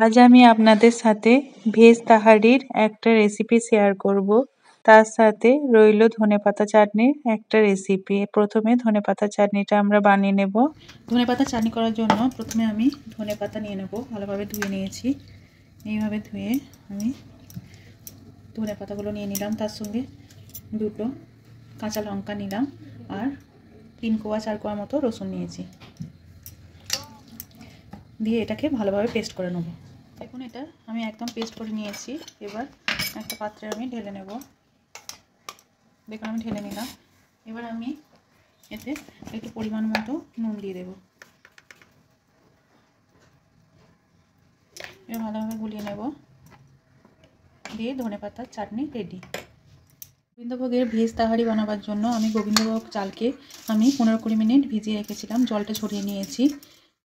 আজ আমি আপনাদের সাথে ভেজ তাহারির একটা রেসিপি শেয়ার করব। তার সাথে রইল ধনেপাতা চাটনির একটা রেসিপি। প্রথমে ধনেপাতা চাটনিটা আমরা বানিয়ে নেব। ধনেপাতা চাটনি করার জন্য প্রথমে আমি ধনেপাতা নিয়ে নেব, ভালোভাবে ধুয়ে নিয়েছি। এইভাবে ধুয়ে আমি ধনেপাতাগুলো নিয়ে নিলাম, তার সঙ্গে দুটো কাঁচা লঙ্কা নিলাম আর 3 কোয়া 4 কোয়া মতো রসুন নিয়েছি, দিয়ে এটাকে ভালোভাবে পেস্ট করে নেব। দেখুন এটা আমি একদম পেস্ট করে নিয়েছি। এবার একটা পাত্রে আমি ঢেলে নেব। দেখুন আমি ঢেলে নিলাম। এবার আমি এতে একটু পরিমাণ মতো নুন দিয়ে দেব। এবার ভালোভাবে গুলিয়ে নেব, দিয়ে ধনেপাতার চাটনি রেডি। গোবিন্দভোগের ভেজ তাহারি বানাবার জন্য আমি গোবিন্দভোগ চালকে আমি 15-20 মিনিট ভিজিয়ে রেখেছিলাম, জলটা ছড়িয়ে নিয়েছি।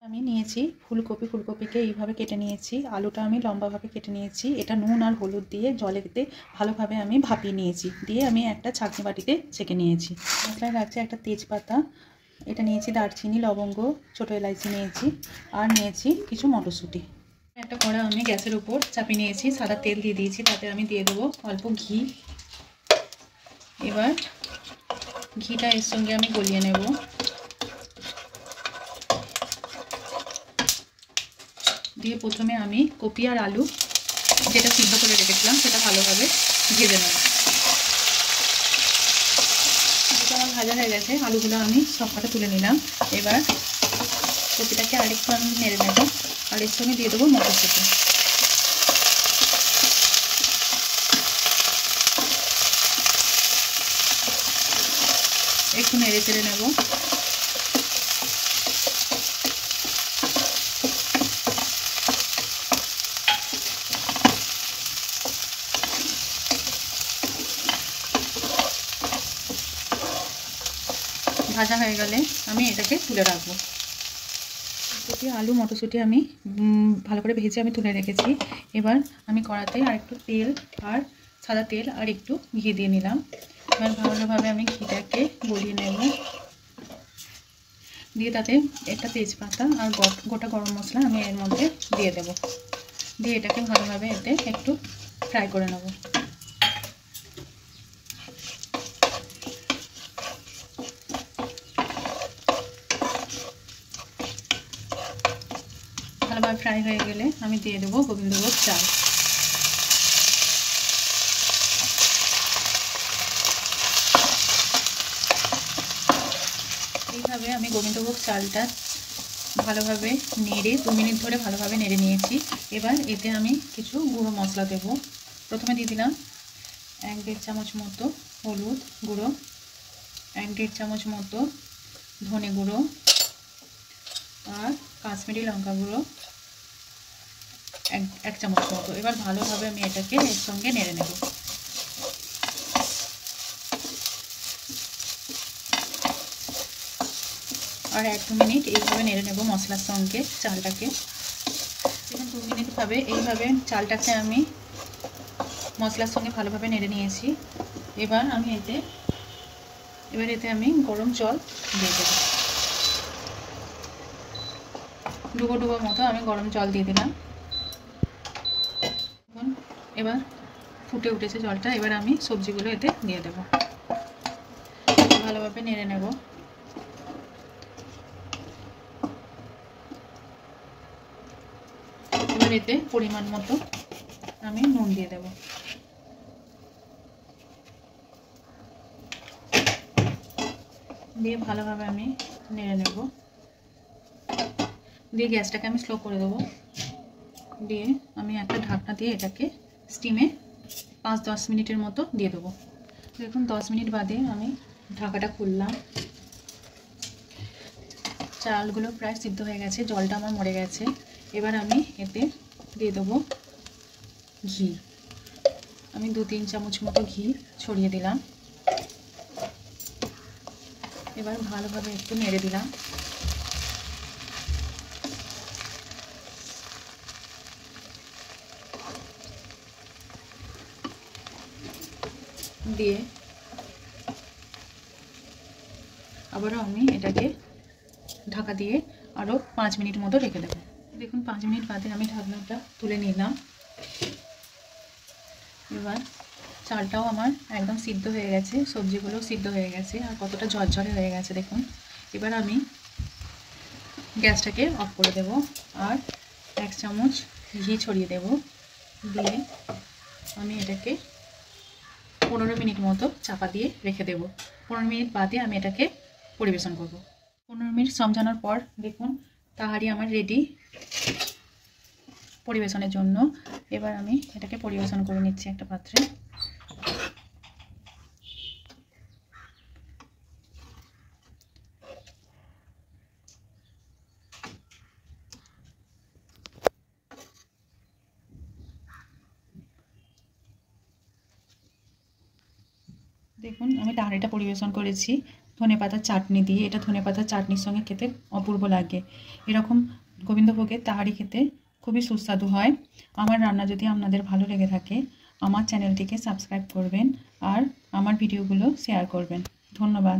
আমি নিয়েছি ফুলকপিকে এইভাবে কেটে নিয়েছি, আলুটা আমি লম্বাভাবে কেটে নিয়েছি। এটা নুন আর হলুদ দিয়ে জলেতে ভালোভাবে আমি ভাপিয়ে নিয়েছি, দিয়ে আমি একটা ছাঁকনি বাটিতে ছেঁকে নিয়েছি। মশলায় লাগছে একটা তেজপাতা, এটা নিয়েছি দারচিনি, লবঙ্গ, ছোটো এলাইচি নিয়েছি, আর নিয়েছি কিছু মটরশুঁটি। একটা কড়া আমি গ্যাসের উপর চাপিয়ে নিয়েছি, সাদা তেল দিয়ে দিয়েছি, তাতে আমি দিয়ে দেবো অল্প ঘি। এবার ঘিটা এর সঙ্গে আমি গলিয়ে নেব। দিয়ে প্রথমে আমি কপি আর আলু যেটা সিদ্ধ করে রেখেছিলাম সেটা ভালোভাবে ভেজে নেব। যেটা আমার ভাজা হয়ে গেছে, আলুগুলো আমি সবকটা তুলে নিলাম। এবার কপিটাকে আরেকটু আমি নেড়ে নেব, আর এর সঙ্গে দিয়ে দেবো মটরশুঁটি। একটু নেড়ে চেড়ে নেব। ভাজা হয়ে গেলে আমি এটাকে তুলে রাখবো। কপি, আলু, মটরশুঁটি আমি ভালো করে ভেজে আমি তুলে রেখেছি। এবার আমি কড়াতে আর একটু তেল আর সাদা তেল আর একটু ঘি দিয়ে নিলাম। এবার ভালোভাবে আমি ঘিটাকে গলিয়ে নেব, দিয়ে তাতে একটা তেজপাতা আর গোটা গরম মশলা আমি এর মধ্যে দিয়ে দেব, দিয়ে এটাকে ভালোভাবে এতে একটু ফ্রাই করে নেব। ভালোভাবে ফ্রাই হয়ে গেলে আমি দিয়ে দেবো গোবিন্দভোগ চাল। এইভাবে আমি গোবিন্দভোগ চালটা ভালোভাবে নেড়ে 2 মিনিট ধরে ভালোভাবে নেড়ে নিয়েছি। এবার এতে আমি কিছু গুঁড়ো মশলা দেব। প্রথমে দিয়ে দিলাম 1-1.5 চামচ মতো হলুদ গুঁড়ো, 1-1.5 চামচ মতো ধনে গুঁড়ো, আর কাশ্মীরি লঙ্কা গুঁড়ো 1 চামচ মতো। এবার ভালোভাবে আমি এটাকে এর সঙ্গে নেড়ে নেব। আর 1-2 মিনিট এইভাবে নেড়ে নেব মশলার সঙ্গে চালটাকে। দেখুন 2 মিনিট এইভাবে চালটাকে আমি মশলার সঙ্গে ভালোভাবে নেড়ে নিয়েছি। এবার এতে আমি গরম জল দিয়ে দেব। ডুবো মতো আমি গরম জল দিয়ে দিলাম। এবার ফুটে উঠেছে জলটা। এবার আমি সবজিগুলো এতে দিয়ে দেব, ভালোভাবে নেড়ে নেব। এবার এতে পরিমাণ মতো আমি নুন দিয়ে দেব, দিয়ে ভালোভাবে আমি নেড়ে নেব। দিয়ে গ্যাসটাকে আমি স্লো করে দেবো, দিয়ে আমি একটা ঢাকনা দিয়ে এটাকে স্টিমে 5-10 মিনিটের মতো দিয়ে দেবো। দেখুন 10 মিনিট বাদে আমি ঢাকাটা খুললাম। চালগুলো প্রায় সিদ্ধ হয়ে গেছে, জলটা আমার মরে গেছে। এবার আমি এতে দিয়ে দেবো ঘি। আমি 2-3 চামচ মতো ঘি ছড়িয়ে দিলাম। এবার ভালোভাবে একটু নেড়ে দিলাম। দিয়ে আবারও আমি এটাকে ঢাকা দিয়ে আরও 5 মিনিট মতো রেখে দেবো। দেখুন 5 মিনিট বাদে আমি ঢাকনাটা তুলে নিলাম। এবার চালটাও আমার একদম সিদ্ধ হয়ে গেছে, সবজিগুলোও সিদ্ধ হয়ে গেছে, আর কতটা ঝরঝরে হয়ে গেছে দেখুন। এবার আমি গ্যাসটাকে অফ করে দেব আর 1 চামচ ঘি ছড়িয়ে দেব। দিয়ে আমি এটাকে 15 মিনিট মতো চাপা দিয়ে রেখে দেব। 15 মিনিট বাদে আমি এটাকে পরিবেশন করব। 15 মিনিট সমঝানোর পর দেখুন তাহারি আমার রেডি পরিবেশনের জন্য। এবার আমি এটাকে পরিবেশন করে নিচ্ছি একটা পাত্রে। দেখুন আমি তাহারিটা পরিবেশন করেছি ধনেপাতার চাটনি দিয়ে। এটা ধনেপাতার চাটনির সঙ্গে খেতে অপূর্ব লাগে। এরকম গোবিন্দভোগের তাহারি খেতে খুবই সুস্বাদু হয়। আমার রান্না যদি আপনাদের ভালো লেগে থাকে আমার চ্যানেলটিকে সাবস্ক্রাইব করবেন আর আমার ভিডিওগুলো শেয়ার করবেন। ধন্যবাদ।